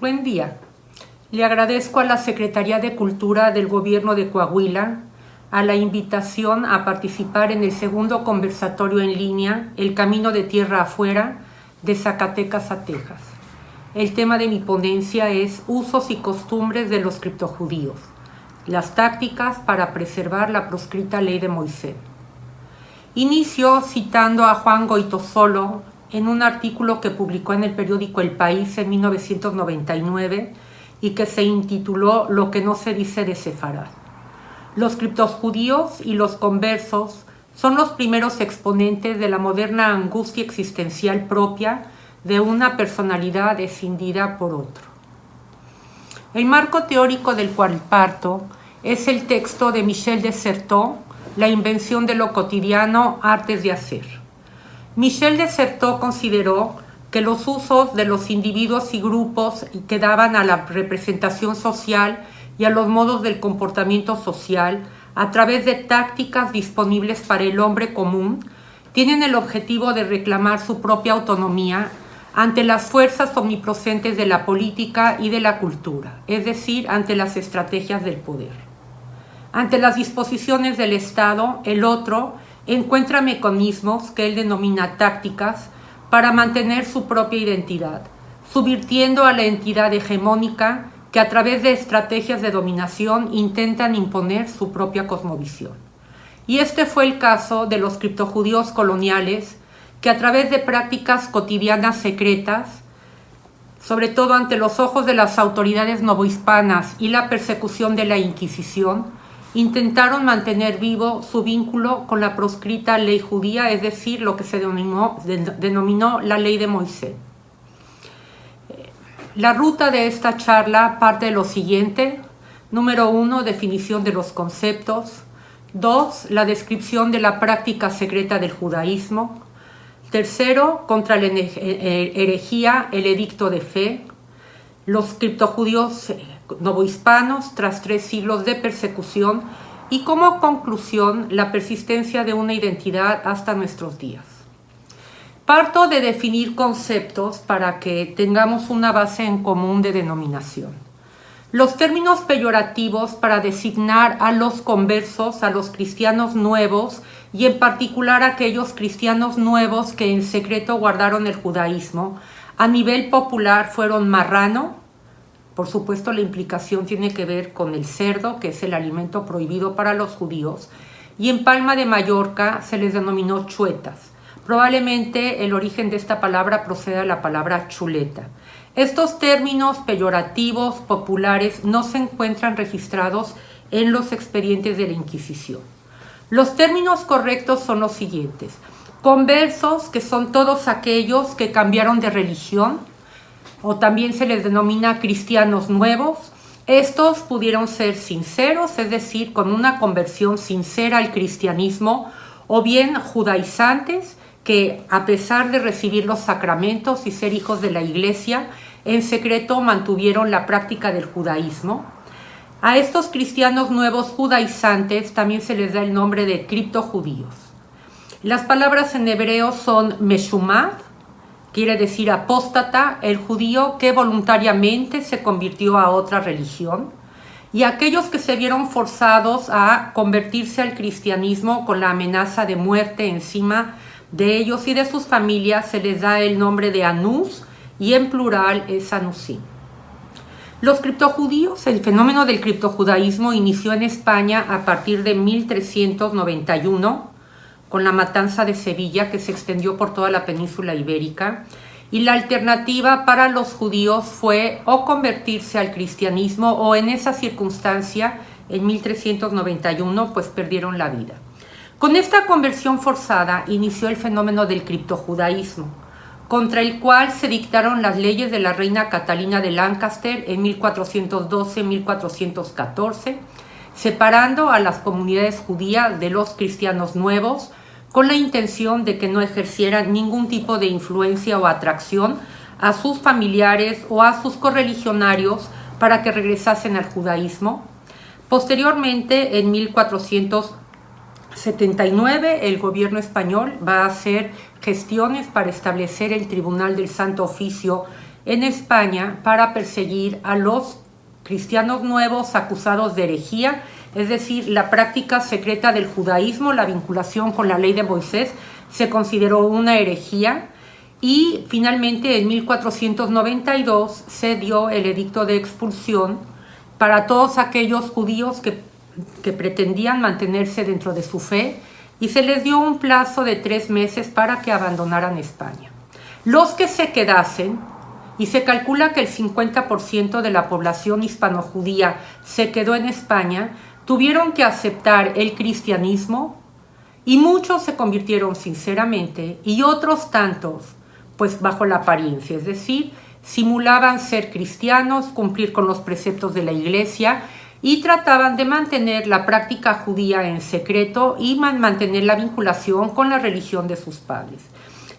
Buen día. Le agradezco a la Secretaría de Cultura del Gobierno de Coahuila a la invitación a participar en el segundo conversatorio en línea El Camino de Tierra Afuera de Zacatecas a Texas. El tema de mi ponencia es Usos y costumbres de los criptojudíos, las tácticas para preservar la proscrita ley de Moisés. Inicio citando a Juan Goytisolo en un artículo que publicó en el periódico El País en 1999 y que se intituló Lo que no se dice de Sefarad. Los criptojudíos y los conversos son los primeros exponentes de la moderna angustia existencial propia de una personalidad escindida por otro. El marco teórico del cual parto es el texto de Michel de Certeau, La invención de lo cotidiano, artes de hacer. Michel de Certeau consideró que los usos de los individuos y grupos que daban a la representación social y a los modos del comportamiento social a través de tácticas disponibles para el hombre común tienen el objetivo de reclamar su propia autonomía ante las fuerzas omnipresentes de la política y de la cultura, es decir, ante las estrategias del poder. Ante las disposiciones del Estado, el otro encuentra mecanismos que él denomina tácticas para mantener su propia identidad, subvirtiendo a la entidad hegemónica que a través de estrategias de dominación intentan imponer su propia cosmovisión. Y este fue el caso de los criptojudíos coloniales que a través de prácticas cotidianas secretas, sobre todo ante los ojos de las autoridades novohispanas y la persecución de la Inquisición, intentaron mantener vivo su vínculo con la proscrita ley judía, es decir, lo que se denominó la ley de Moisés. La ruta de esta charla parte de lo siguiente. Número 1, definición de los conceptos. 2, la descripción de la práctica secreta del judaísmo. 3, contra la herejía, el edicto de fe. Los criptojudíos novohispanos tras 3 siglos de persecución y como conclusión la persistencia de una identidad hasta nuestros días. Parto de definir conceptos para que tengamos una base en común de denominación. Los términos peyorativos para designar a los conversos, a los cristianos nuevos y en particular a aquellos cristianos nuevos que en secreto guardaron el judaísmo, a nivel popular fueron marrano. Por supuesto, la implicación tiene que ver con el cerdo, que es el alimento prohibido para los judíos, y en Palma de Mallorca se les denominó chuetas. Probablemente el origen de esta palabra proceda de la palabra chuleta. Estos términos peyorativos populares no se encuentran registrados en los expedientes de la Inquisición. Los términos correctos son los siguientes. Conversos, que son todos aquellos que cambiaron de religión, o también se les denomina cristianos nuevos. Estos pudieron ser sinceros, es decir, con una conversión sincera al cristianismo, o bien judaizantes, que a pesar de recibir los sacramentos y ser hijos de la Iglesia, en secreto mantuvieron la práctica del judaísmo. A estos cristianos nuevos judaizantes también se les da el nombre de criptojudíos. Las palabras en hebreo son meshumad, quiere decir apóstata, el judío que voluntariamente se convirtió a otra religión, y aquellos que se vieron forzados a convertirse al cristianismo con la amenaza de muerte encima de ellos y de sus familias se les da el nombre de anús y en plural es anusim. Los criptojudíos, el fenómeno del criptojudaísmo inició en España a partir de 1391, con la matanza de Sevilla que se extendió por toda la península ibérica, y la alternativa para los judíos fue o convertirse al cristianismo o en esa circunstancia, en 1391, pues perdieron la vida. Con esta conversión forzada inició el fenómeno del criptojudaísmo, contra el cual se dictaron las leyes de la reina Catalina de Lancaster en 1412-1414, separando a las comunidades judías de los cristianos nuevos, con la intención de que no ejercieran ningún tipo de influencia o atracción a sus familiares o a sus correligionarios para que regresasen al judaísmo. Posteriormente, en 1479, el gobierno español va a hacer gestiones para establecer el Tribunal del Santo Oficio en España para perseguir a los cristianos nuevos acusados de herejía, es decir, la práctica secreta del judaísmo, la vinculación con la ley de Moisés, se consideró una herejía y finalmente en 1492 se dio el edicto de expulsión para todos aquellos judíos que pretendían mantenerse dentro de su fe y se les dio un plazo de 3 meses para que abandonaran España. Los que se quedasen, y se calcula que el 50% de la población hispano-judía se quedó en España, tuvieron que aceptar el cristianismo y muchos se convirtieron sinceramente y otros tantos pues bajo la apariencia, es decir, simulaban ser cristianos, cumplir con los preceptos de la iglesia y trataban de mantener la práctica judía en secreto y mantener la vinculación con la religión de sus padres.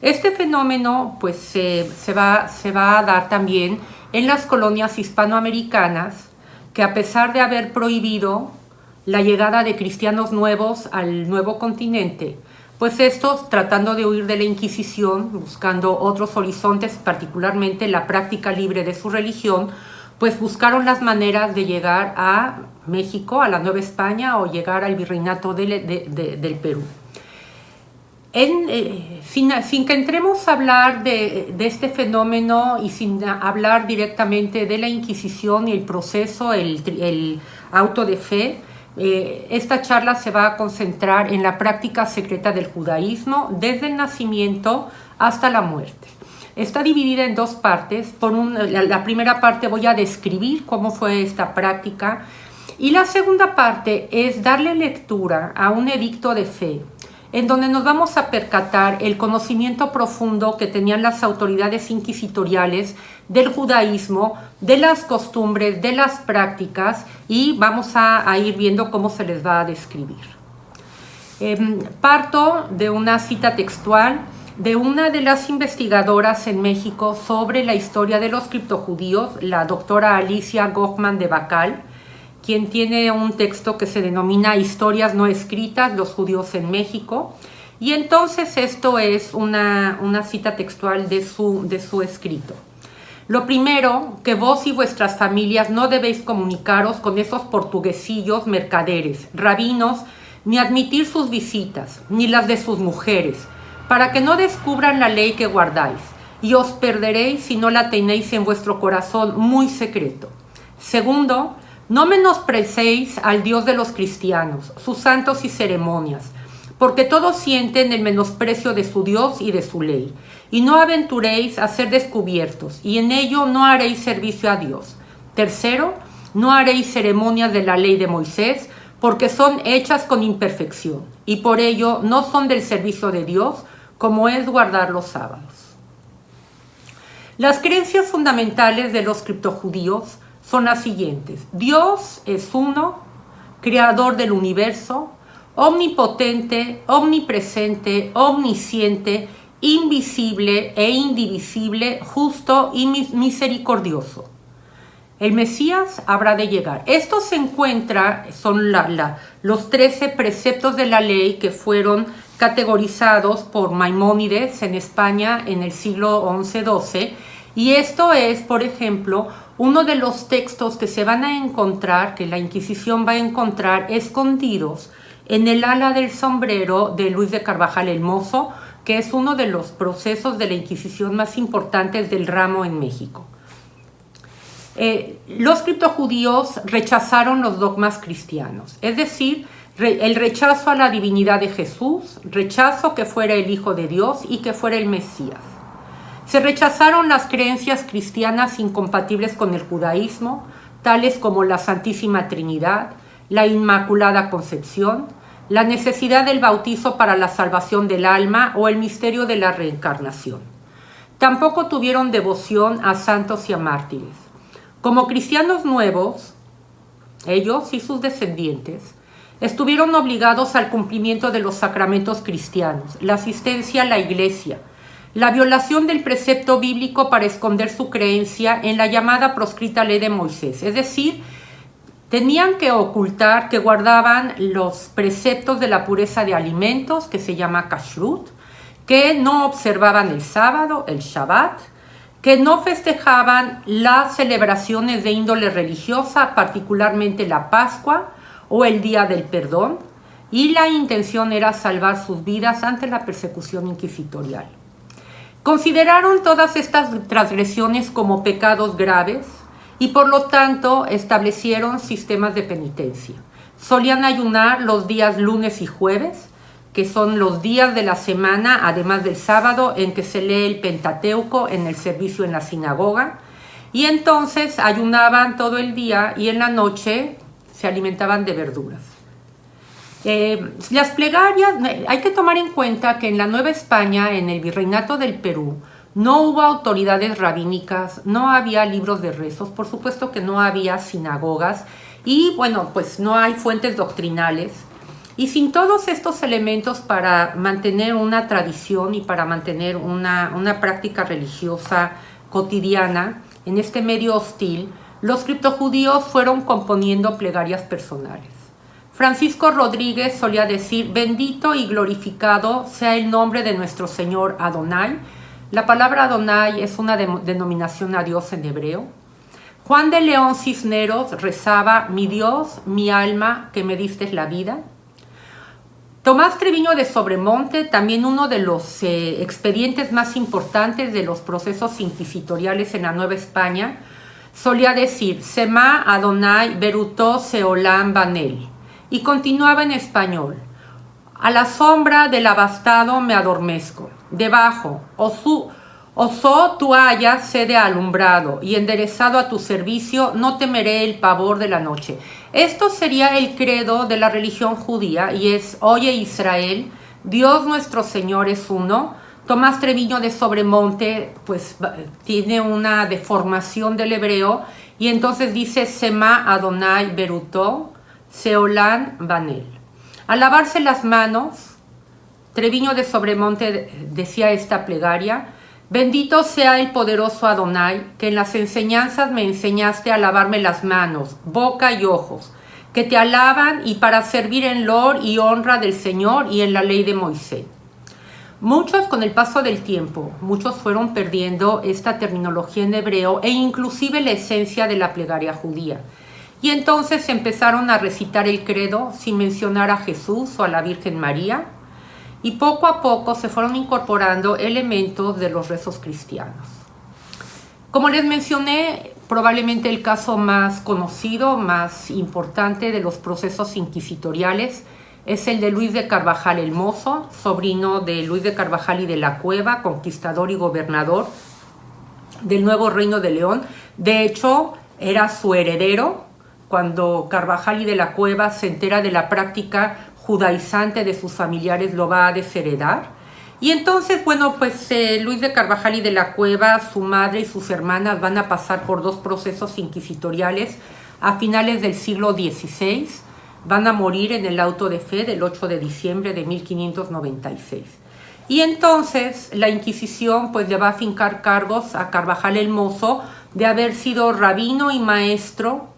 Este fenómeno pues, se va a dar también en las colonias hispanoamericanas, que a pesar de haber prohibido la llegada de cristianos nuevos al nuevo continente, pues estos, tratando de huir de la Inquisición, buscando otros horizontes, particularmente la práctica libre de su religión, pues buscaron las maneras de llegar a México, a la Nueva España, o llegar al virreinato del Perú. Sin que entremos a hablar de este fenómeno y sin hablar directamente de la Inquisición y el proceso, el auto de fe, esta charla se va a concentrar en la práctica secreta del judaísmo desde el nacimiento hasta la muerte. Está dividida en 2 partes. La primera parte voy a describir cómo fue esta práctica y la segunda parte es darle lectura a un edicto de fe en donde nos vamos a percatar el conocimiento profundo que tenían las autoridades inquisitoriales del judaísmo, de las costumbres, de las prácticas, y vamos a ir viendo cómo se les va a describir. Parto de una cita textual de una de las investigadoras en México sobre la historia de los criptojudíos, la doctora Alicia Gochman de Bacal, quien tiene un texto que se denomina Historias no escritas, los judíos en México, y entonces esto es una cita textual de su escrito. Lo primero, que vos y vuestras familias no debéis comunicaros con esos portuguesillos mercaderes, rabinos, ni admitir sus visitas, ni las de sus mujeres, para que no descubran la ley que guardáis, y os perderéis si no la tenéis en vuestro corazón muy secreto. Segundo, no menosprecéis al Dios de los cristianos, sus santos y ceremonias, porque todos sienten el menosprecio de su Dios y de su ley, y no aventuréis a ser descubiertos, y en ello no haréis servicio a Dios. Tercero, no haréis ceremonias de la ley de Moisés, porque son hechas con imperfección, y por ello no son del servicio de Dios, como es guardar los sábados. Las creencias fundamentales de los criptojudíos son las siguientes. Dios es uno, creador del universo, omnipotente, omnipresente, omnisciente, invisible e indivisible, justo y misericordioso. El Mesías habrá de llegar. Esto se encuentra, son los 13 preceptos de la ley que fueron categorizados por Maimónides en España en el siglo XI-XII, y esto es, por ejemplo, uno de los textos que se van a encontrar, que la Inquisición va a encontrar escondidos en el ala del sombrero de Luis de Carvajal el Mozo, que es uno de los procesos de la Inquisición más importantes del ramo en México. Los criptojudíos rechazaron los dogmas cristianos, es decir, el rechazo a la divinidad de Jesús, rechazo que fuera el Hijo de Dios y que fuera el Mesías. Se rechazaron las creencias cristianas incompatibles con el judaísmo, tales como la Santísima Trinidad, la Inmaculada Concepción, la necesidad del bautizo para la salvación del alma o el misterio de la reencarnación. Tampoco tuvieron devoción a santos y a mártires. Como cristianos nuevos, ellos y sus descendientes estuvieron obligados al cumplimiento de los sacramentos cristianos, la asistencia a la iglesia, la violación del precepto bíblico para esconder su creencia en la llamada proscrita ley de Moisés, es decir, tenían que ocultar que guardaban los preceptos de la pureza de alimentos, que se llama kashrut, que no observaban el sábado, el Shabbat, que no festejaban las celebraciones de índole religiosa, particularmente la Pascua o el Día del Perdón, y la intención era salvar sus vidas ante la persecución inquisitorial. Consideraron todas estas transgresiones como pecados graves y por lo tanto establecieron sistemas de penitencia. Solían ayunar los días lunes y jueves, que son los días de la semana, además del sábado, en que se lee el Pentateuco en el servicio en la sinagoga. Y entonces ayunaban todo el día y en la noche se alimentaban de verduras. Las plegarias, hay que tomar en cuenta que en la Nueva España, en el Virreinato del Perú, no hubo autoridades rabínicas, no había libros de rezos, por supuesto que no había sinagogas y bueno, pues no hay fuentes doctrinales. Y sin todos estos elementos para mantener una tradición y para mantener una práctica religiosa cotidiana en este medio hostil, los criptojudíos fueron componiendo plegarias personales. Francisco Rodríguez solía decir: bendito y glorificado sea el nombre de nuestro Señor Adonai. La palabra Adonai es una denominación a Dios en hebreo. Juan de León Cisneros rezaba: mi Dios, mi alma, que me diste la vida. Tomás Treviño de Sobremonte, también uno de los expedientes más importantes de los procesos inquisitoriales en la Nueva España, solía decir: Semá Adonai Berutó Seolán Banel. Y continuaba en español: a la sombra del abastado me adormezco, debajo, osó tú hayas sede alumbrado, y enderezado a tu servicio no temeré el pavor de la noche. Esto sería el credo de la religión judía y es: oye Israel, Dios nuestro Señor es uno. Tomás Treviño de Sobremonte pues tiene una deformación del hebreo y entonces dice: Semá Adonai Berutó Seolán Banel. Al lavarse las manos, Treviño de Sobremonte decía esta plegaria: bendito sea el poderoso Adonai, que en las enseñanzas me enseñaste a lavarme las manos, boca y ojos, que te alaban y para servir en loor y honra del Señor y en la ley de Moisés. Muchos, con el paso del tiempo, muchos fueron perdiendo esta terminología en hebreo e inclusive la esencia de la plegaria judía. Y entonces empezaron a recitar el credo sin mencionar a Jesús o a la Virgen María, y poco a poco se fueron incorporando elementos de los rezos cristianos. Como les mencioné, probablemente el caso más conocido, más importante de los procesos inquisitoriales es el de Luis de Carvajal el Mozo, sobrino de Luis de Carvajal y de la Cueva, conquistador y gobernador del Nuevo Reino de León. De hecho, era su heredero cuando Carvajal y de la Cueva se entera de la práctica judaizante de sus familiares, lo va a desheredar. Y entonces, bueno, pues Luis de Carvajal y de la Cueva, su madre y sus hermanas van a pasar por dos procesos inquisitoriales a finales del siglo XVI. Van a morir en el auto de fe del 8 de diciembre de 1596. Y entonces la Inquisición pues le va a fincar cargos a Carvajal el Mozo de haber sido rabino y maestro,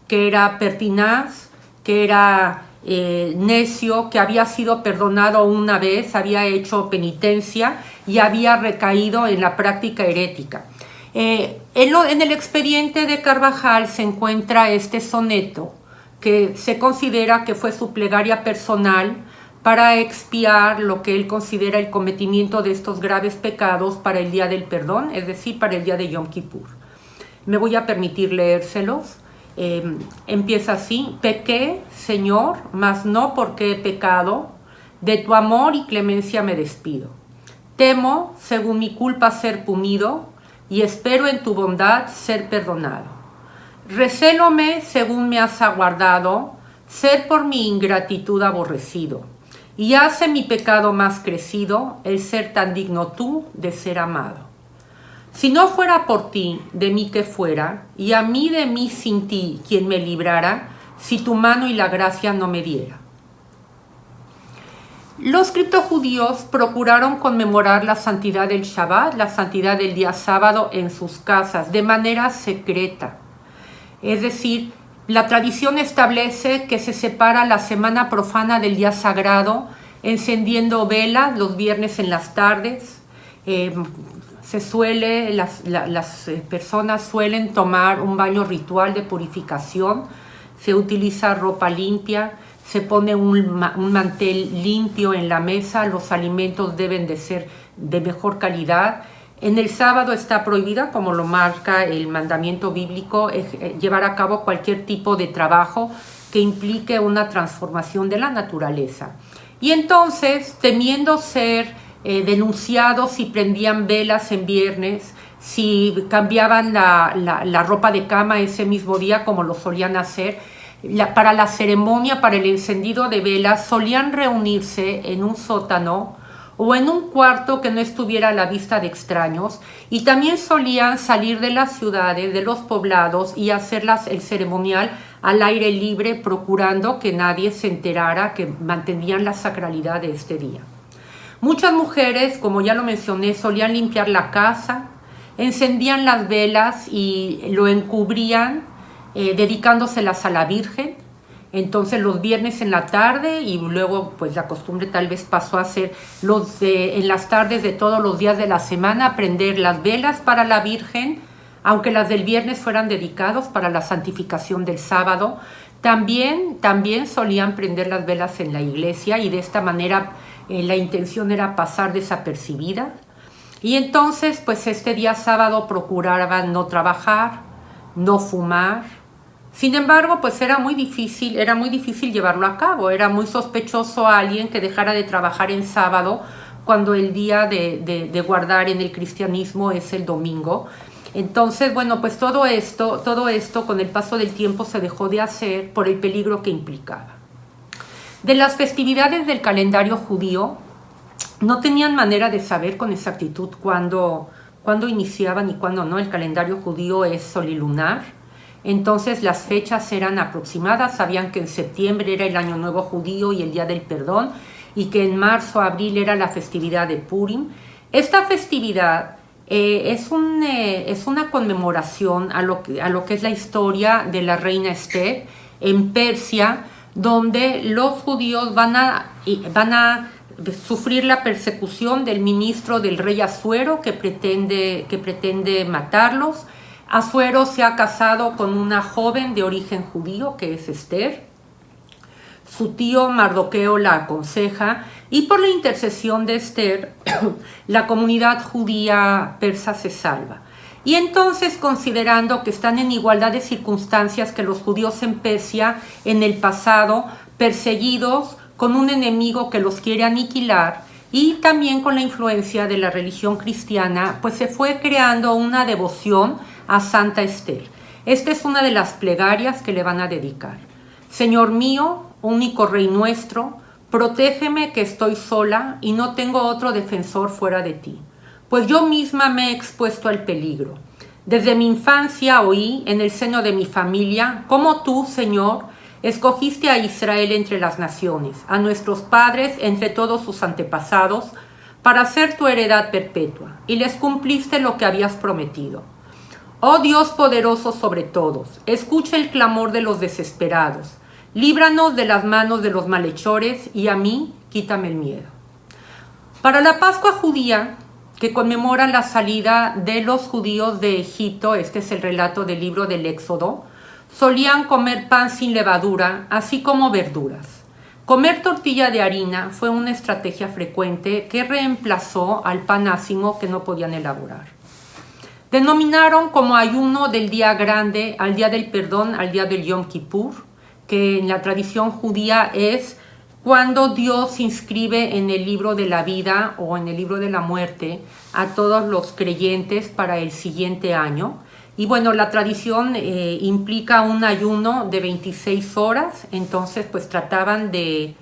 que era pertinaz, que era necio, que había sido perdonado una vez, había hecho penitencia y había recaído en la práctica herética. En el expediente de Carvajal se encuentra este soneto que se considera que fue su plegaria personal para expiar lo que él considera el cometimiento de estos graves pecados para el día del perdón, es decir, para el día de Yom Kippur. Me voy a permitir leérselos. Empieza así: pequé, Señor, mas no porque he pecado, de tu amor y clemencia me despido. Temo, según mi culpa, ser punido, y espero en tu bondad ser perdonado. Recélome, según me has aguardado, ser por mi ingratitud aborrecido, y hace mi pecado más crecido el ser tan digno tú de ser amado. Si no fuera por ti, de mí que fuera, y a mí de mí sin ti, quien me librara, si tu mano y la gracia no me diera. Los criptojudíos procuraron conmemorar la santidad del Shabbat, la santidad del día sábado, en sus casas, de manera secreta. Es decir, la tradición establece que se separa la semana profana del día sagrado, encendiendo velas los viernes en las tardes, las personas suelen tomar un baño ritual de purificación, se utiliza ropa limpia, se pone un mantel limpio en la mesa, los alimentos deben de ser de mejor calidad. En el sábado está prohibida, como lo marca el mandamiento bíblico, llevar a cabo cualquier tipo de trabajo que implique una transformación de la naturaleza. Y entonces, temiendo ser denunciados si prendían velas en viernes, si cambiaban la ropa de cama ese mismo día como lo solían hacer, para la ceremonia, para el encendido de velas, solían reunirse en un sótano o en un cuarto que no estuviera a la vista de extraños, y también solían salir de las ciudades, de los poblados, y hacer el ceremonial al aire libre, procurando que nadie se enterara, que mantenían la sacralidad de este día. Muchas mujeres, como ya lo mencioné, solían limpiar la casa, encendían las velas y lo encubrían, dedicándoselas a la Virgen. Entonces los viernes en la tarde, y luego pues la costumbre tal vez pasó a ser en las tardes de todos los días de la semana, prender las velas para la Virgen, aunque las del viernes fueran dedicados para la santificación del sábado. También solían prender las velas en la iglesia, y de esta manera la intención era pasar desapercibida. Y entonces pues este día sábado procuraban no trabajar, no fumar. Sin embargo, pues era muy difícil llevarlo a cabo. Era muy sospechoso a alguien que dejara de trabajar en sábado, cuando el día de guardar en el cristianismo es el domingo. Entonces, bueno, pues todo esto con el paso del tiempo se dejó de hacer por el peligro que implicaba. De las festividades del calendario judío, no tenían manera de saber con exactitud cuándo iniciaban y cuándo no. El calendario judío es solilunar. Entonces las fechas eran aproximadas, sabían que en septiembre era el Año Nuevo Judío y el Día del Perdón, y que en marzo, abril era la festividad de Purim. Esta festividad es una conmemoración a lo que es la historia de la reina Esther en Persia, donde los judíos van a sufrir la persecución del ministro del rey Asuero, que pretende matarlos. Asuero se ha casado con una joven de origen judío, que es Esther. Su tío Mardoqueo la aconseja, y por la intercesión de Esther, la comunidad judía persa se salva. Y entonces, considerando que están en igualdad de circunstancias que los judíos en Persia en el pasado, perseguidos, con un enemigo que los quiere aniquilar, y también con la influencia de la religión cristiana, pues se fue creando una devoción a Santa Esther. Esta es una de las plegarias que le van a dedicar. Señor mío, único Rey nuestro, protégeme, que estoy sola y no tengo otro defensor fuera de ti, pues yo misma me he expuesto al peligro. Desde mi infancia oí en el seno de mi familia cómo tú, Señor, escogiste a Israel entre las naciones, a nuestros padres entre todos sus antepasados, para ser tu heredad perpetua, y les cumpliste lo que habías prometido. Oh Dios poderoso sobre todos, escucha el clamor de los desesperados, líbranos de las manos de los malhechores, y a mí quítame el miedo. Para la Pascua judía, que conmemora la salida de los judíos de Egipto, este es el relato del libro del Éxodo, solían comer pan sin levadura, así como verduras. Comer tortilla de harina fue una estrategia frecuente que reemplazó al pan ácimo que no podían elaborar. Denominaron como ayuno del día grande al día del perdón, al día del Yom Kippur, que en la tradición judía es cuando Dios inscribe en el libro de la vida o en el libro de la muerte a todos los creyentes para el siguiente año. Y bueno, la tradición implica un ayuno de 26 horas, entonces pues trataban de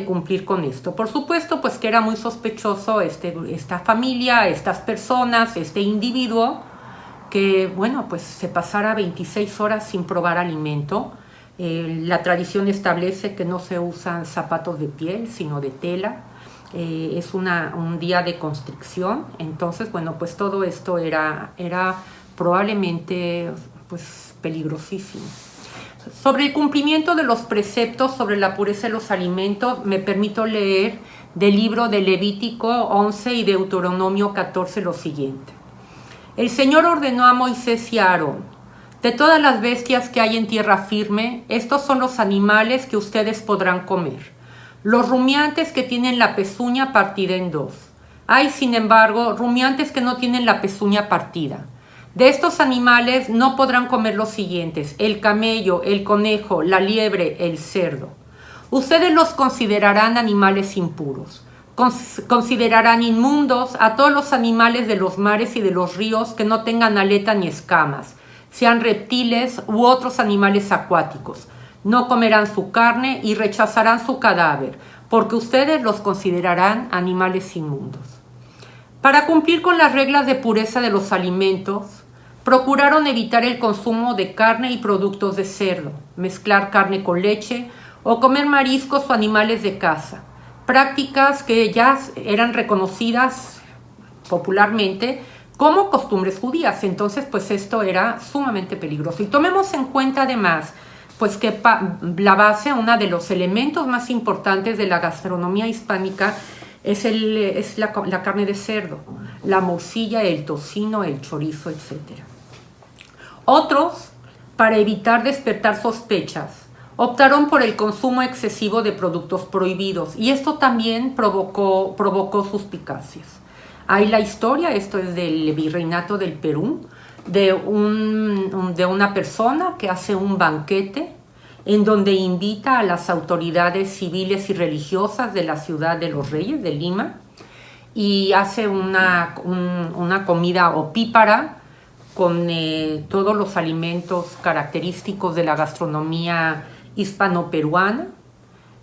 cumplir con esto. Por supuesto, pues que era muy sospechoso esta familia, estas personas, este individuo, que bueno, pues se pasara 26 horas sin probar alimento. La tradición establece que no se usan zapatos de piel, sino de tela. Es un día de constricción. Entonces, bueno, pues todo esto era probablemente pues peligrosísimo. Sobre el cumplimiento de los preceptos sobre la pureza de los alimentos, me permito leer del libro de Levítico 11 y Deuteronomio 14 lo siguiente. El Señor ordenó a Moisés y a Aarón: de todas las bestias que hay en tierra firme, estos son los animales que ustedes podrán comer. Los rumiantes que tienen la pezuña partida en dos. Hay, sin embargo, rumiantes que no tienen la pezuña partida. De estos animales no podrán comer los siguientes: el camello, el conejo, la liebre, el cerdo. Ustedes los considerarán animales impuros. Considerarán inmundos a todos los animales de los mares y de los ríos que no tengan aleta ni escamas, sean reptiles u otros animales acuáticos. No comerán su carne y rechazarán su cadáver, porque ustedes los considerarán animales inmundos. Para cumplir con las reglas de pureza de los alimentos, procuraron evitar el consumo de carne y productos de cerdo, mezclar carne con leche o comer mariscos o animales de caza, prácticas que ya eran reconocidas popularmente como costumbres judías. Entonces, pues esto era sumamente peligroso. Y tomemos en cuenta además, pues que la base, uno de los elementos más importantes de la gastronomía hispánica es la carne de cerdo, la morcilla, el tocino, el chorizo, etc. Otros, para evitar despertar sospechas, optaron por el consumo excesivo de productos prohibidos, y esto también provocó suspicacias. Hay la historia, esto es del Virreinato del Perú, de una persona que hace un banquete en donde invita a las autoridades civiles y religiosas de la ciudad de los Reyes, de Lima, y hace una comida opípara con todos los alimentos característicos de la gastronomía hispano-peruana,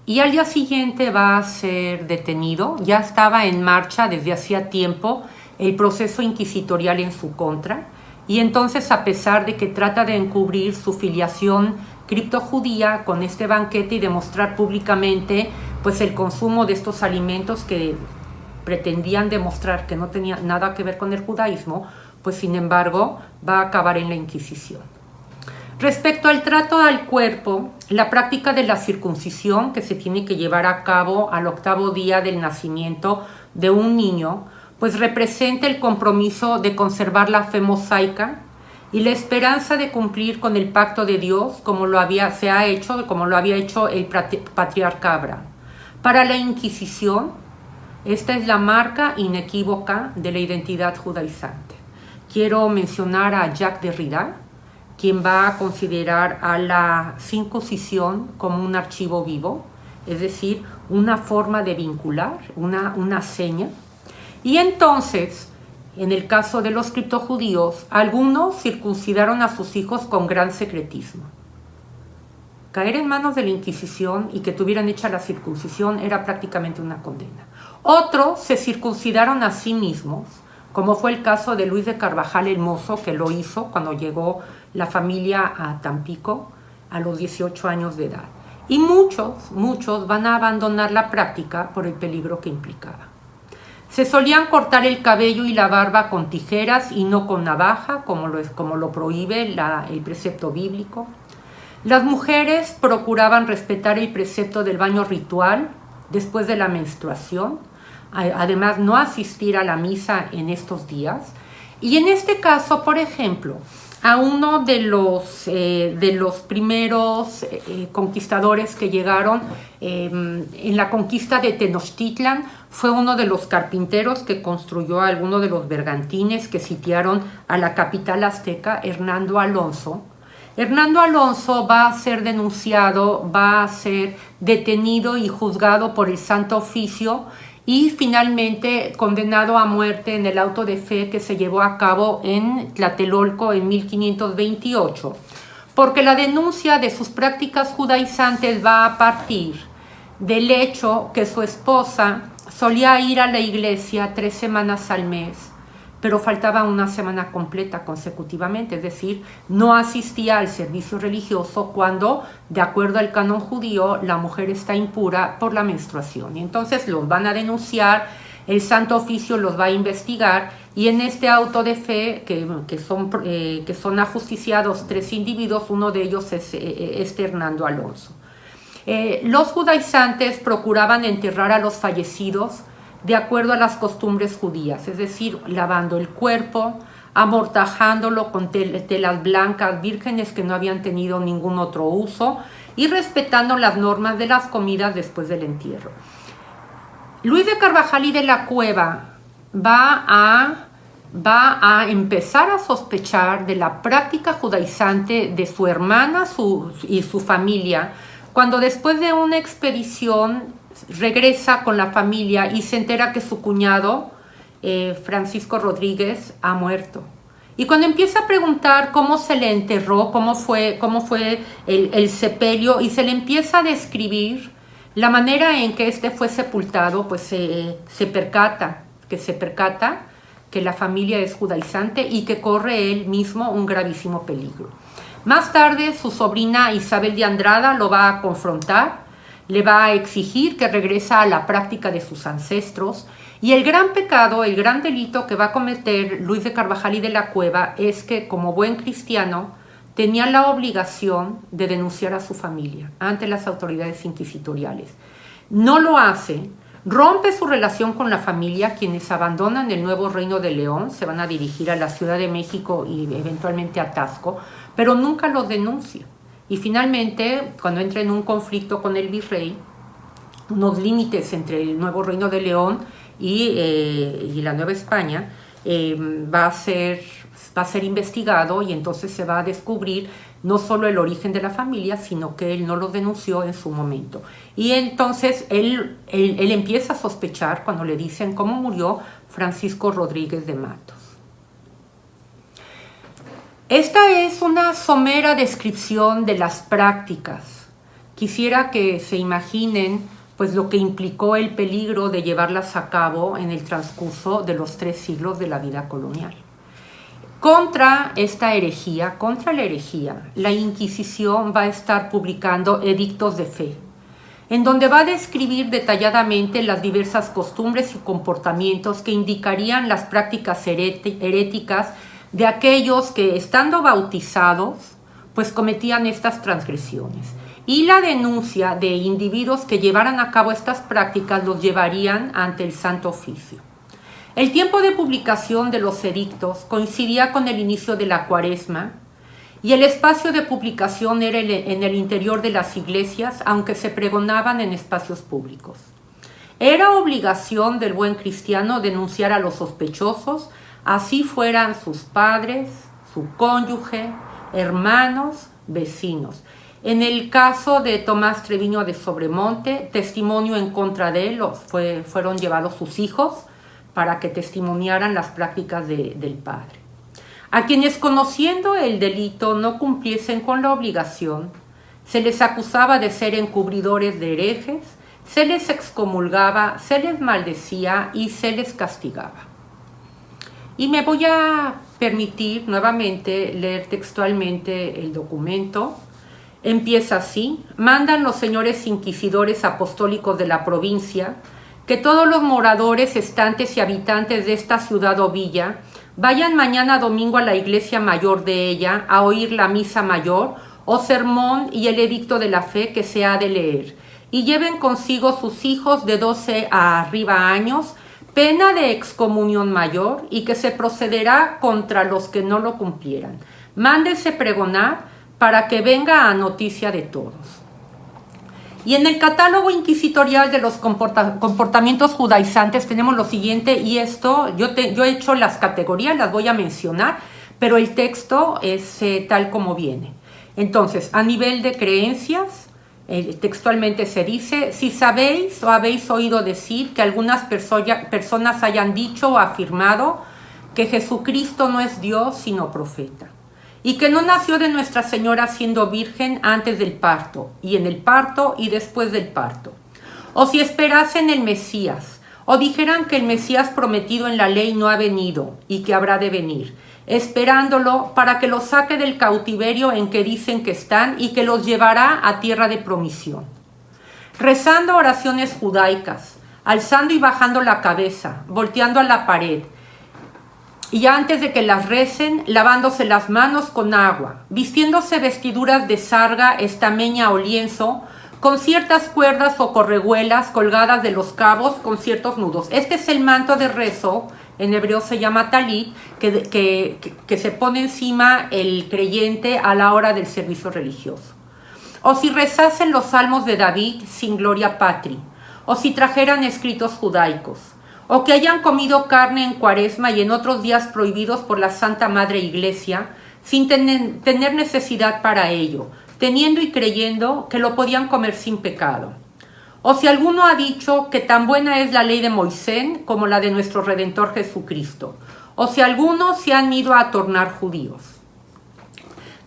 y al día siguiente va a ser detenido. Ya estaba en marcha desde hacía tiempo el proceso inquisitorial en su contra, y entonces, a pesar de que trata de encubrir su filiación criptojudía con este banquete y demostrar públicamente pues el consumo de estos alimentos que pretendían demostrar que no tenía nada que ver con el judaísmo, pues sin embargo va a acabar en la Inquisición. Respecto al trato al cuerpo, la práctica de la circuncisión, que se tiene que llevar a cabo al 8º día del nacimiento de un niño, pues representa el compromiso de conservar la fe mosaica y la esperanza de cumplir con el pacto de Dios como lo había hecho el patriarca Abraham. Para la Inquisición, esta es la marca inequívoca de la identidad judaizante. Quiero mencionar a Jacques Derrida, quien va a considerar a la circuncisión como un archivo vivo, es decir, una forma de vincular, una seña. Y entonces, en el caso de los criptojudíos, algunos circuncidaron a sus hijos con gran secretismo. Caer en manos de la Inquisición y que tuvieran hecha la circuncisión era prácticamente una condena. Otros se circuncidaron a sí mismos, como fue el caso de Luis de Carvajal el Mozo, que lo hizo cuando llegó la familia a Tampico a los 18 años de edad. Y muchos van a abandonar la práctica por el peligro que implicaba. Se solían cortar el cabello y la barba con tijeras y no con navaja, como lo prohíbe el precepto bíblico. Las mujeres procuraban respetar el precepto del baño ritual después de la menstruación, además no asistir a la misa en estos días. Y en este caso, por ejemplo, a uno de los primeros conquistadores que llegaron en la conquista de Tenochtitlan, fue uno de los carpinteros que construyó alguno de los bergantines que sitiaron a la capital azteca, Hernando Alonso. Hernando Alonso va a ser denunciado, va a ser detenido y juzgado por el Santo Oficio y finalmente condenado a muerte en el auto de fe que se llevó a cabo en Tlatelolco en 1528, porque la denuncia de sus prácticas judaizantes va a partir del hecho que su esposa solía ir a la iglesia 3 semanas al mes, pero faltaba una semana completa consecutivamente, es decir, no asistía al servicio religioso cuando, de acuerdo al canon judío, la mujer está impura por la menstruación. Y entonces los van a denunciar, el Santo Oficio los va a investigar y en este auto de fe que son ajusticiados 3 individuos, uno de ellos es Hernando Alonso. Los judaizantes procuraban enterrar a los fallecidos de acuerdo a las costumbres judías, es decir, lavando el cuerpo, amortajándolo con telas blancas vírgenes que no habían tenido ningún otro uso y respetando las normas de las comidas después del entierro. Luis de Carvajal y de la Cueva va a empezar a sospechar de la práctica judaizante de su hermana y su familia, cuando después de una expedición regresa con la familia y se entera que su cuñado, Francisco Rodríguez, ha muerto. Y cuando empieza a preguntar cómo se le enterró, cómo fue el sepelio, y se le empieza a describir la manera en que este fue sepultado, pues se percata que la familia es judaizante y que corre él mismo un gravísimo peligro. Más tarde, su sobrina Isabel de Andrada lo va a confrontar, le va a exigir que regrese a la práctica de sus ancestros, y el gran pecado, el gran delito que va a cometer Luis de Carvajal y de la Cueva es que, como buen cristiano, tenía la obligación de denunciar a su familia ante las autoridades inquisitoriales. No lo hace, rompe su relación con la familia, quienes abandonan el nuevo Reino de León, se van a dirigir a la Ciudad de México y eventualmente a Taxco, pero nunca los denuncia. Y finalmente, cuando entra en un conflicto con el virrey, unos límites entre el nuevo Reino de León y la Nueva España, va a ser investigado, y entonces se va a descubrir no solo el origen de la familia, sino que él no lo denunció en su momento. Y entonces él empieza a sospechar cuando le dicen cómo murió Francisco Rodríguez de Matos. Esta es una somera descripción de las prácticas. Quisiera que se imaginen pues lo que implicó el peligro de llevarlas a cabo en el transcurso de los 3 siglos de la vida colonial. Contra esta herejía, contra la herejía, la Inquisición va a estar publicando edictos de fe, en donde va a describir detalladamente las diversas costumbres y comportamientos que indicarían las prácticas heréticas de aquellos que, estando bautizados, pues cometían estas transgresiones. Y la denuncia de individuos que llevaran a cabo estas prácticas los llevarían ante el Santo Oficio. El tiempo de publicación de los edictos coincidía con el inicio de la Cuaresma, y el espacio de publicación era en el interior de las iglesias, aunque se pregonaban en espacios públicos. Era obligación del buen cristiano denunciar a los sospechosos, así fueran sus padres, su cónyuge, hermanos, vecinos. En el caso de Tomás Treviño de Sobremonte, testimonio en contra de él, fueron llevados sus hijos para que testimoniaran las prácticas del padre. A quienes, conociendo el delito, no cumpliesen con la obligación, se les acusaba de ser encubridores de herejes, se les excomulgaba, se les maldecía y se les castigaba. Y me voy a permitir nuevamente leer textualmente el documento. Empieza así: mandan los señores inquisidores apostólicos de la provincia que todos los moradores, estantes y habitantes de esta ciudad o villa vayan mañana domingo a la iglesia mayor de ella a oír la misa mayor o sermón y el edicto de la fe que se ha de leer, y lleven consigo sus hijos de 12 a arriba años, pena de excomunión mayor, y que se procederá contra los que no lo cumplieran. Mándese pregonar para que venga a noticia de todos. Y en el catálogo inquisitorial de los comportamientos judaizantes tenemos lo siguiente, y esto, yo he hecho las categorías, las voy a mencionar, pero el texto es tal como viene. Entonces, a nivel de creencias, textualmente se dice: si sabéis o habéis oído decir que algunas personas hayan dicho o afirmado que Jesucristo no es Dios sino profeta, y que no nació de Nuestra Señora siendo virgen antes del parto, y en el parto y después del parto. O si esperasen el Mesías, o dijeran que el Mesías prometido en la ley no ha venido, y que habrá de venir, esperándolo para que los saque del cautiverio en que dicen que están, y que los llevará a tierra de promisión. Rezando oraciones judaicas, alzando y bajando la cabeza, volteando a la pared, y antes de que las recen, lavándose las manos con agua, vistiéndose vestiduras de sarga, estameña o lienzo, con ciertas cuerdas o correhuelas colgadas de los cabos con ciertos nudos. Este es el manto de rezo, en hebreo se llama talit, que se pone encima el creyente a la hora del servicio religioso. O si rezasen los salmos de David sin gloria patri, o si trajeran escritos judaicos, o que hayan comido carne en Cuaresma y en otros días prohibidos por la Santa Madre Iglesia, sin tener necesidad para ello, teniendo y creyendo que lo podían comer sin pecado. O si alguno ha dicho que tan buena es la ley de Moisés como la de nuestro Redentor Jesucristo, o si algunos se han ido a tornar judíos.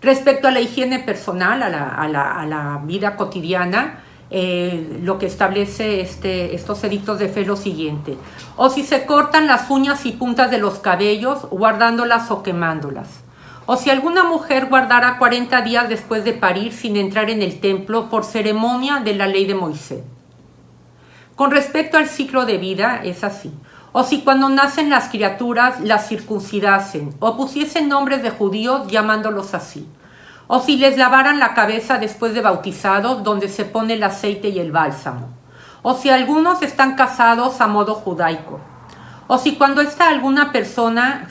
Respecto a la higiene personal, a la vida cotidiana, lo que establece estos edictos de fe es lo siguiente: o si se cortan las uñas y puntas de los cabellos, guardándolas o quemándolas; o si alguna mujer guardara 40 días después de parir sin entrar en el templo por ceremonia de la ley de Moisés. Con respecto al ciclo de vida, es así: o si cuando nacen las criaturas las circuncidasen, o pusiesen nombres de judíos llamándolos así; o si les lavaran la cabeza después de bautizados, donde se pone el aceite y el bálsamo; o si algunos están casados a modo judaico; o si cuando está alguna persona,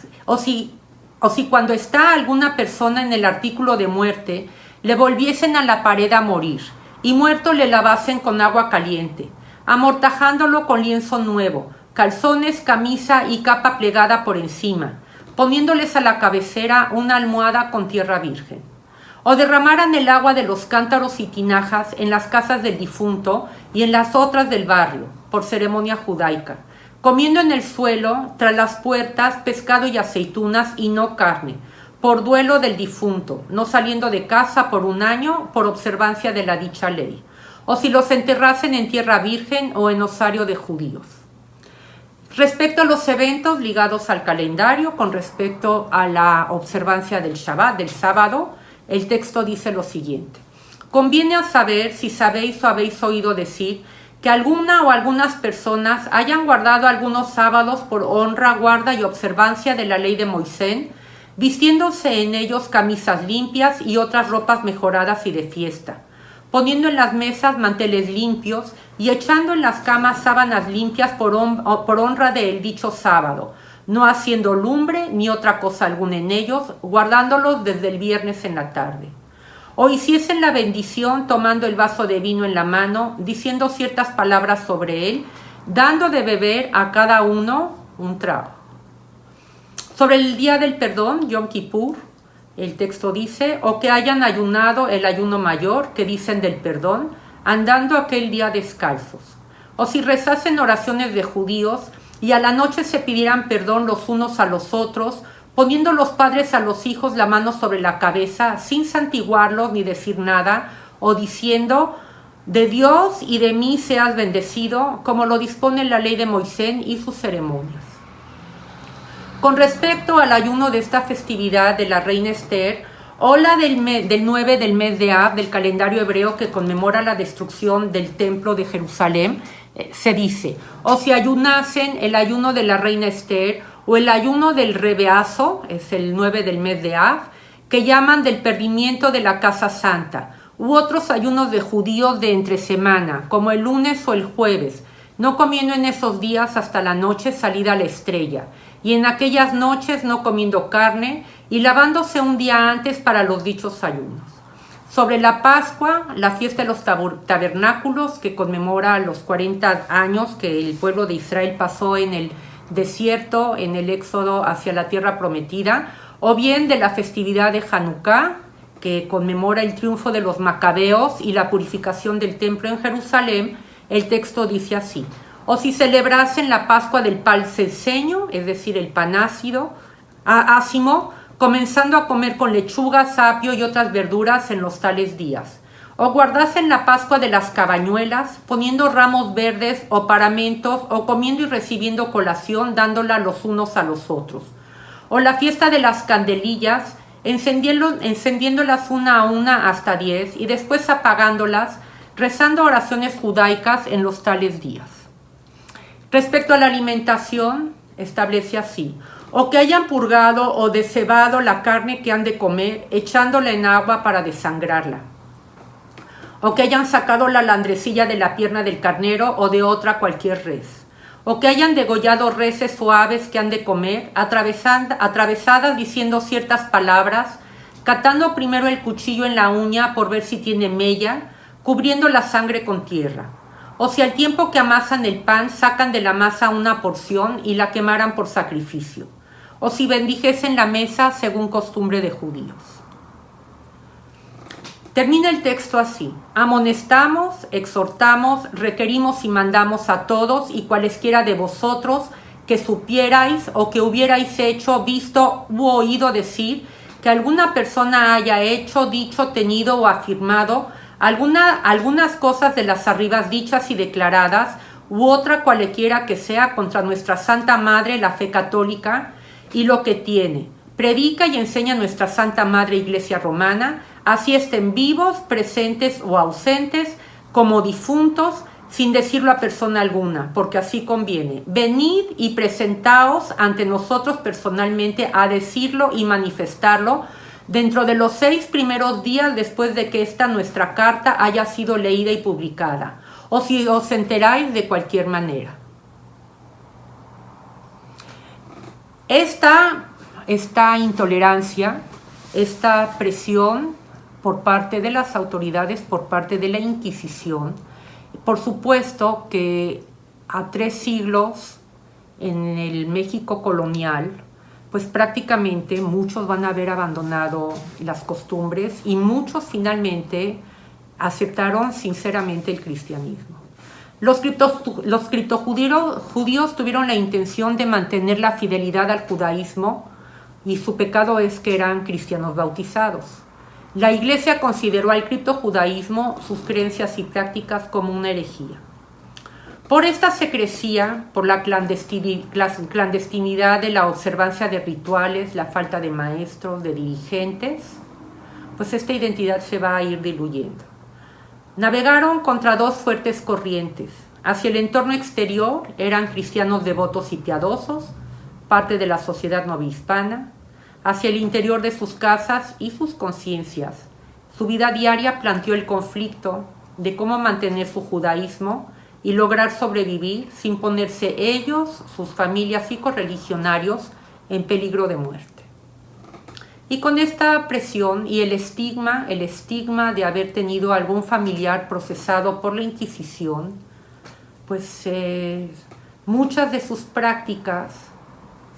cuando está alguna persona en el artículo de muerte, le volviesen a la pared a morir, y muerto le lavasen con agua caliente, amortajándolo con lienzo nuevo, calzones, camisa y capa plegada por encima, poniéndoles a la cabecera una almohada con tierra virgen; o derramaran el agua de los cántaros y tinajas en las casas del difunto y en las otras del barrio, por ceremonia judaica, comiendo en el suelo, tras las puertas, pescado y aceitunas y no carne, por duelo del difunto, no saliendo de casa por 1 año, por observancia de la dicha ley; o si los enterrasen en tierra virgen o en osario de judíos. Respecto a los eventos ligados al calendario, con respecto a la observancia del Shabbat, del sábado, el texto dice lo siguiente: conviene a saber si sabéis o habéis oído decir que alguna o algunas personas hayan guardado algunos sábados por honra, guarda y observancia de la ley de Moisés, vistiéndose en ellos camisas limpias y otras ropas mejoradas y de fiesta, poniendo en las mesas manteles limpios y echando en las camas sábanas limpias por honra del dicho sábado, no haciendo lumbre ni otra cosa alguna en ellos, guardándolos desde el viernes en la tarde; o hiciesen la bendición tomando el vaso de vino en la mano, diciendo ciertas palabras sobre él, dando de beber a cada uno un trago. Sobre el día del perdón, Yom Kippur, el texto dice: o que hayan ayunado el ayuno mayor, que dicen del perdón, andando aquel día descalzos; o si rezasen oraciones de judíos, y a la noche se pidieran perdón los unos a los otros, poniendo los padres a los hijos la mano sobre la cabeza, sin santiguarlos ni decir nada, o diciendo: de Dios y de mí seas bendecido, como lo dispone la ley de Moisés y sus ceremonias. Con respecto al ayuno de esta festividad de la reina Esther, o la del 9 del mes de Av, del calendario hebreo que conmemora la destrucción del templo de Jerusalén, se dice: o si ayunasen el ayuno de la reina Esther, o el ayuno del Rebeazo, es el 9 del mes de Av, que llaman del perdimiento de la casa santa, u otros ayunos de judíos de entre semana, como el lunes o el jueves, no comiendo en esos días hasta la noche salida la estrella, y en aquellas noches no comiendo carne, y lavándose un día antes para los dichos ayunos. Sobre la Pascua, la fiesta de los tabernáculos, que conmemora los 40 años que el pueblo de Israel pasó en el desierto, en el éxodo hacia la tierra prometida, o bien de la festividad de Hanukkah, que conmemora el triunfo de los macabeos y la purificación del templo en Jerusalén, el texto dice así: o si celebrasen la Pascua del pan ceseño, es decir, el pan ácimo, comenzando a comer con lechuga, apio y otras verduras en los tales días; o guardasen la Pascua de las cabañuelas, poniendo ramos verdes o paramentos, o comiendo y recibiendo colación, dándola los unos a los otros; o la fiesta de las candelillas, encendiéndolas una a una hasta 10, y después apagándolas, rezando oraciones judaicas en los tales días. Respecto a la alimentación, establece así: o que hayan purgado o descebado la carne que han de comer, echándola en agua para desangrarla, o que hayan sacado la landrecilla de la pierna del carnero o de otra cualquier res, o que hayan degollado reses o aves que han de comer, atravesadas diciendo ciertas palabras, catando primero el cuchillo en la uña por ver si tiene mella, cubriendo la sangre con tierra. O si al tiempo que amasan el pan sacan de la masa una porción y la quemaran por sacrificio. O si bendijesen la mesa según costumbre de judíos. Termina el texto así: amonestamos, exhortamos, requerimos y mandamos a todos y cualesquiera de vosotros que supierais o que hubierais hecho, visto u oído decir que alguna persona haya hecho, dicho, tenido o afirmado algunas cosas de las arriba dichas y declaradas, u otra cualquiera que sea contra nuestra Santa Madre, la fe católica, y lo que tiene. Predica y enseña nuestra Santa Madre Iglesia Romana, así estén vivos, presentes o ausentes, como difuntos, sin decirlo a persona alguna, porque así conviene. Venid y presentaos ante nosotros personalmente a decirlo y manifestarlo, dentro de los 6 primeros días después de que esta nuestra carta haya sido leída y publicada, o si os enteráis de cualquier manera. Esta intolerancia, esta presión por parte de las autoridades, por parte de la Inquisición, por supuesto que a 3 siglos en el México colonial, pues prácticamente muchos van a haber abandonado las costumbres y muchos finalmente aceptaron sinceramente el cristianismo. Los criptojudíos tuvieron la intención de mantener la fidelidad al judaísmo y su pecado es que eran cristianos bautizados. La Iglesia consideró al criptojudaísmo, sus creencias y prácticas como una herejía. Por esta secrecía, por la clandestinidad de la observancia de rituales, la falta de maestros, de dirigentes, pues esta identidad se va a ir diluyendo. Navegaron contra 2 fuertes corrientes. Hacia el entorno exterior eran cristianos devotos y piadosos, parte de la sociedad novohispana. Hacia el interior de sus casas y sus conciencias, su vida diaria planteó el conflicto de cómo mantener su judaísmo y lograr sobrevivir sin ponerse ellos, sus familias y correligionarios en peligro de muerte. Y con esta presión y el estigma de haber tenido algún familiar procesado por la Inquisición, pues muchas de sus prácticas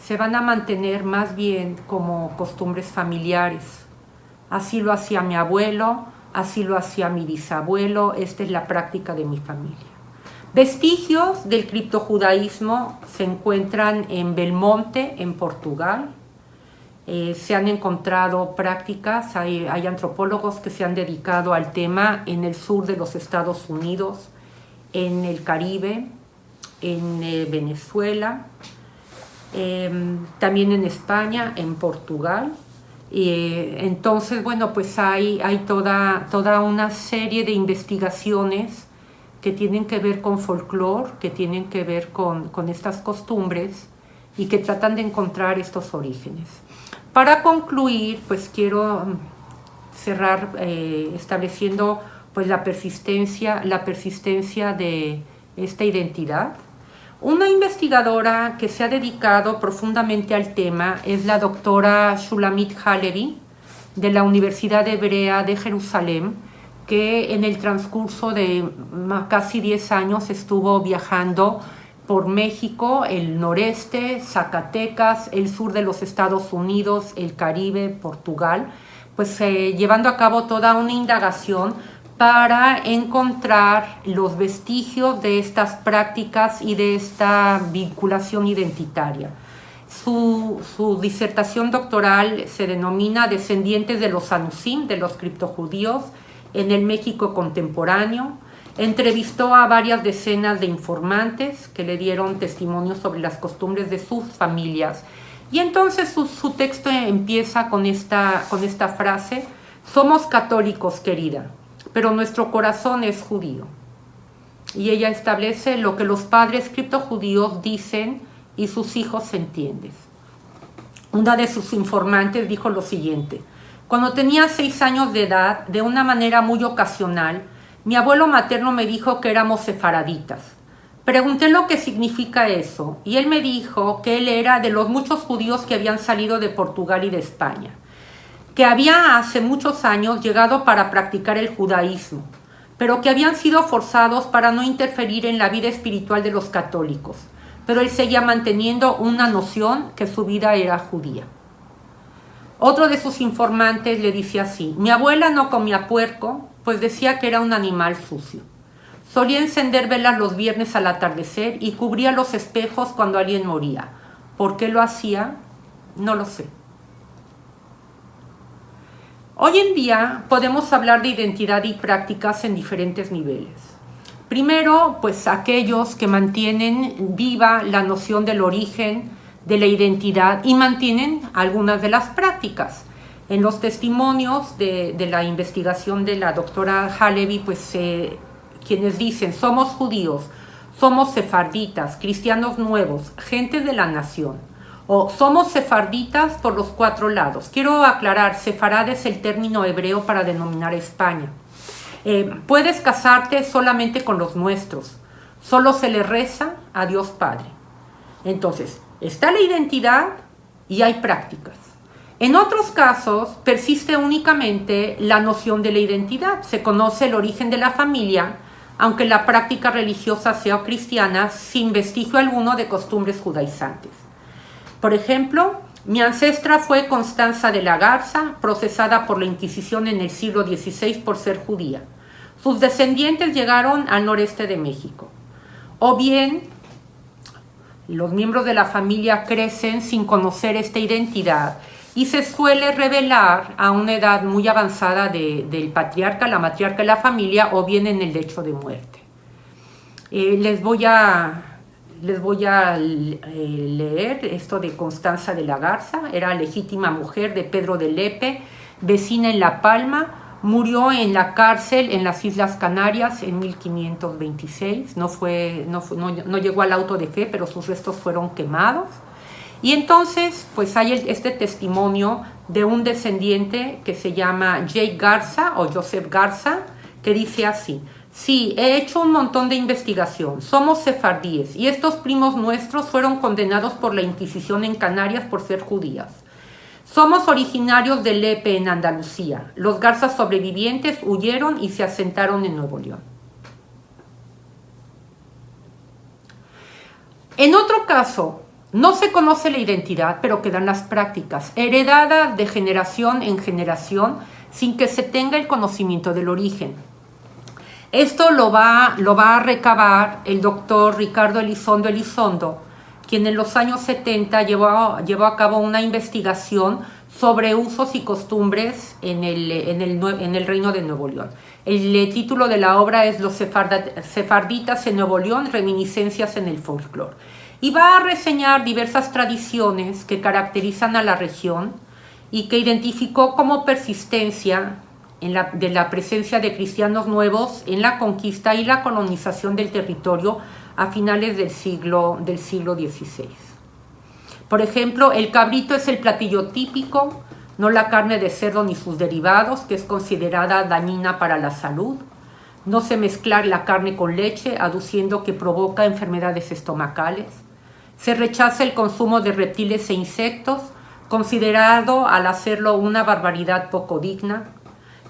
se van a mantener más bien como costumbres familiares. Así lo hacía mi abuelo, así lo hacía mi bisabuelo, esta es la práctica de mi familia. Vestigios del criptojudaísmo se encuentran en Belmonte, en Portugal. Se han encontrado prácticas, hay antropólogos que se han dedicado al tema en el sur de los Estados Unidos, en el Caribe, en Venezuela, también en España, en Portugal. Entonces, bueno, pues hay toda una serie de investigaciones que tienen que ver con folclore, que tienen que ver con estas costumbres y que tratan de encontrar estos orígenes. Para concluir, pues quiero cerrar estableciendo pues la persistencia de esta identidad. Una investigadora que se ha dedicado profundamente al tema es la doctora Shulamit Halevi de la Universidad Hebrea de Jerusalén, que en el transcurso de casi 10 años estuvo viajando por México, el noreste, Zacatecas, el sur de los Estados Unidos, el Caribe, Portugal, pues llevando a cabo toda una indagación para encontrar los vestigios de estas prácticas y de esta vinculación identitaria. Su disertación doctoral se denomina Descendientes de los Anusim, de los criptojudíos, en el México contemporáneo. Entrevistó a varias decenas de informantes que le dieron testimonio sobre las costumbres de sus familias. Y entonces su texto empieza con esta frase: somos católicos, querida, pero nuestro corazón es judío. Y ella establece lo que los padres criptojudíos dicen y sus hijos entienden. una de sus informantes dijo lo siguiente: cuando tenía 6 años de edad, de una manera muy ocasional, mi abuelo materno me dijo que éramos sefaraditas. Pregunté lo que significa eso, y él me dijo que él era de los muchos judíos que habían salido de Portugal y de España, que había hace muchos años llegado para practicar el judaísmo, pero que habían sido forzados para no interferir en la vida espiritual de los católicos, pero él seguía manteniendo una noción que su vida era judía. Otro de sus informantes le dice así: mi abuela no comía puerco, pues decía que era un animal sucio. Solía encender velas los viernes al atardecer y cubría los espejos cuando alguien moría. ¿Por qué lo hacía? No lo sé. Hoy en día podemos hablar de identidad y prácticas en diferentes niveles. Primero, pues aquellos que mantienen viva la noción del origen, de la identidad, y mantienen algunas de las prácticas. En los testimonios de la investigación de la doctora Halevi, pues quienes dicen somos judíos, somos sefarditas, cristianos nuevos, gente de la nación, o somos sefarditas por los 4 lados. Quiero aclarar, sefarad es el término hebreo para denominar España. Puedes casarte solamente con los nuestros, solo se le reza a Dios Padre. Entonces, está la identidad y hay prácticas. En otros casos, persiste únicamente la noción de la identidad. Se conoce el origen de la familia, aunque la práctica religiosa sea cristiana, sin vestigio alguno de costumbres judaizantes. Por ejemplo, mi ancestra fue Constanza de la Garza, procesada por la Inquisición en el siglo XVI por ser judía. Sus descendientes llegaron al noreste de México. O bien, los miembros de la familia crecen sin conocer esta identidad y se suele revelar a una edad muy avanzada del patriarca, la matriarca de la familia, o bien en el lecho de muerte. Les voy a leer esto de Constanza de la Garza. Era legítima mujer de Pedro de Lepe, vecina en La Palma. Murió en la cárcel en las Islas Canarias en 1526. No llegó al auto de fe, pero sus restos fueron quemados. Y entonces, pues hay este testimonio de un descendiente que se llama Jake Garza o Joseph Garza, que dice así: sí, he hecho un montón de investigación, somos sefardíes y estos primos nuestros fueron condenados por la Inquisición en Canarias por ser judías. Somos originarios de Lepe en Andalucía. Los Garzas sobrevivientes huyeron y se asentaron en Nuevo León. En otro caso, no se conoce la identidad, pero quedan las prácticas, heredadas de generación en generación, sin que se tenga el conocimiento del origen. Esto lo va a recabar el doctor Ricardo Elizondo, quien en los años 70 llevó a cabo una investigación sobre usos y costumbres en el Reino de Nuevo León. El título de la obra es Los sefarditas en Nuevo León, reminiscencias en el folclore. Y va a reseñar diversas tradiciones que caracterizan a la región y que identificó como persistencia de la presencia de cristianos nuevos en la conquista y la colonización del territorio a finales del siglo XVI. Por ejemplo, el cabrito es el platillo típico, no la carne de cerdo ni sus derivados, que es considerada dañina para la salud. No se mezclar la carne con leche, aduciendo que provoca enfermedades estomacales. Se rechaza el consumo de reptiles e insectos, considerado al hacerlo una barbaridad poco digna.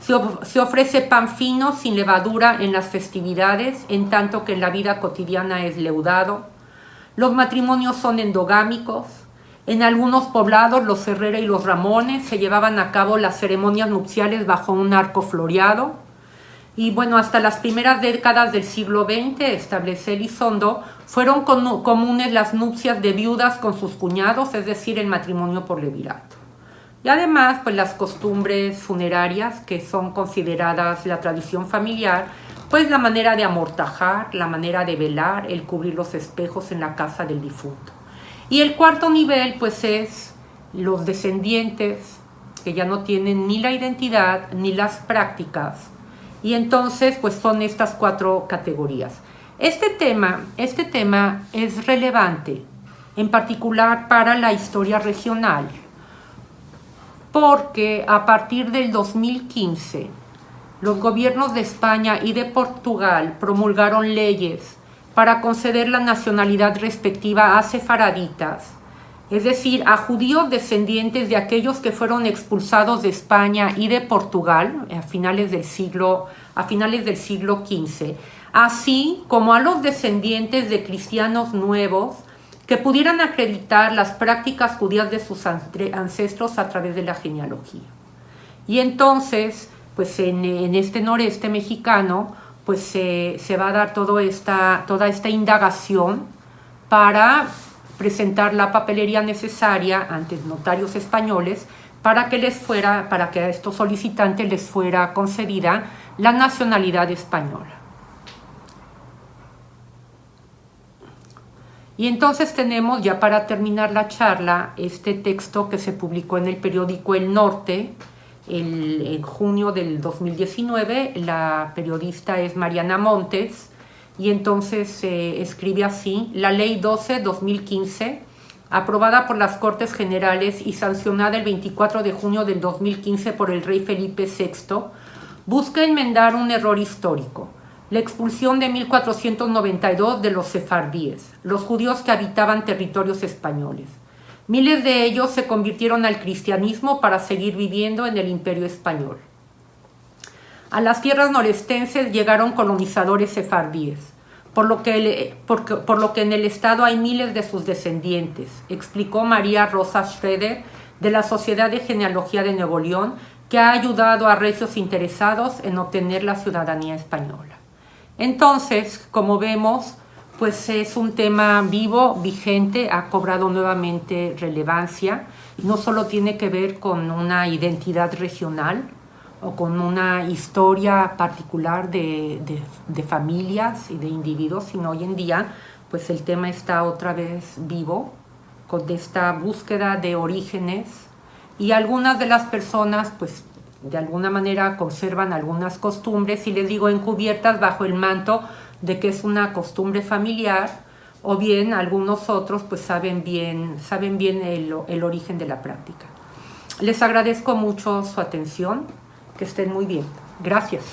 Se ofrece pan fino sin levadura en las festividades, en tanto que en la vida cotidiana es leudado. Los matrimonios son endogámicos. En algunos poblados, los Herrera y los Ramones, se llevaban a cabo las ceremonias nupciales bajo un arco floreado. Y bueno, hasta las primeras décadas del siglo XX, establece Elizondo, fueron comunes las nupcias de viudas con sus cuñados, es decir, el matrimonio por levirato. Y además, pues las costumbres funerarias, que son consideradas la tradición familiar, pues la manera de amortajar, la manera de velar, el cubrir los espejos en la casa del difunto. Y el cuarto nivel, pues es los descendientes, que ya no tienen ni la identidad ni las prácticas. Y entonces, pues son estas 4 categorías. Este tema es relevante, en particular para la historia regional, porque a partir del 2015 los gobiernos de España y de Portugal promulgaron leyes para conceder la nacionalidad respectiva a sefaraditas, es decir, a judíos descendientes de aquellos que fueron expulsados de España y de Portugal a finales del siglo XV, así como a los descendientes de cristianos nuevos que pudieran acreditar las prácticas judías de sus ancestros a través de la genealogía. Y entonces, pues en este noreste mexicano, pues se va a dar toda esta indagación para presentar la papelería necesaria ante notarios españoles para que a estos solicitantes les fuera concedida la nacionalidad española. Y entonces tenemos, ya para terminar la charla, este texto que se publicó en el periódico El Norte en junio del 2019. La periodista es Mariana Montes, y entonces se escribe así: la Ley 12-2015, aprobada por las Cortes Generales y sancionada el 24 de junio del 2015 por el rey Felipe VI, busca enmendar un error histórico: la expulsión de 1492 de los sefardíes, los judíos que habitaban territorios españoles. Miles de ellos se convirtieron al cristianismo para seguir viviendo en el Imperio Español. A las tierras norestenses llegaron colonizadores sefardíes, por lo que en el estado hay miles de sus descendientes, explicó María Rosa Schroeder de la Sociedad de Genealogía de Nuevo León, que ha ayudado a regios interesados en obtener la ciudadanía española. Entonces, como vemos, pues es un tema vivo, vigente, ha cobrado nuevamente relevancia, y no solo tiene que ver con una identidad regional o con una historia particular de familias y de individuos, sino hoy en día pues el tema está otra vez vivo, con esta búsqueda de orígenes, y algunas de las personas pues de alguna manera conservan algunas costumbres, y les digo, encubiertas bajo el manto de que es una costumbre familiar, o bien algunos otros pues saben bien el origen de la práctica. Les agradezco mucho su atención, que estén muy bien. Gracias.